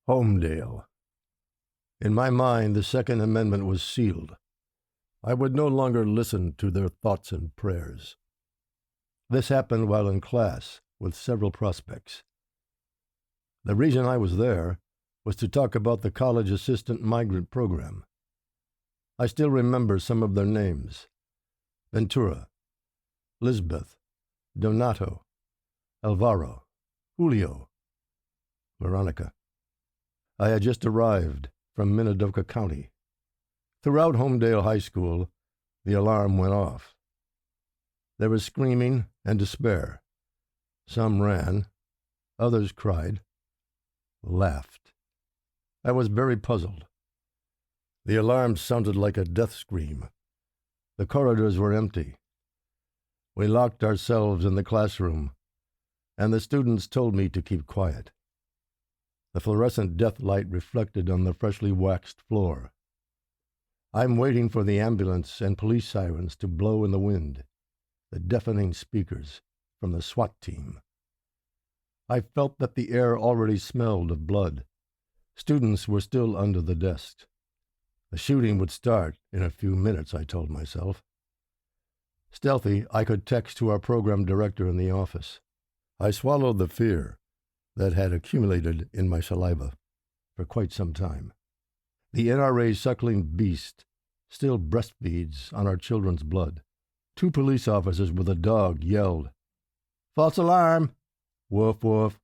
Homedale. In my mind, the Second Amendment was sealed. I would no longer listen to their thoughts and prayers. This happened while in class with several prospects. The reason I was there was to talk about the college assistant migrant program. I still remember some of their names: Ventura, Lisbeth, Donato, Alvaro, Julio, Veronica. I had just arrived from Minidoka County. Throughout Homedale High School, the alarm went off. There was screaming and despair. Some ran, others cried, laughed. I was very puzzled. The alarm sounded like a death scream. The corridors were empty. We locked ourselves in the classroom, and the students told me to keep quiet. The fluorescent death light reflected on the freshly waxed floor. I'm waiting for the ambulance and police sirens to blow in the wind, the deafening speakers from the SWAT team. I felt that the air already smelled of blood. Students were still under the desks. The shooting would start in a few minutes, I told myself. Stealthy, I could text to our program director in the office. I swallowed the fear that had accumulated in my saliva for quite some time. The NRA's suckling beast still breastfeeds on our children's blood. 2 police officers with a dog yelled, "False alarm!" Woof, woof.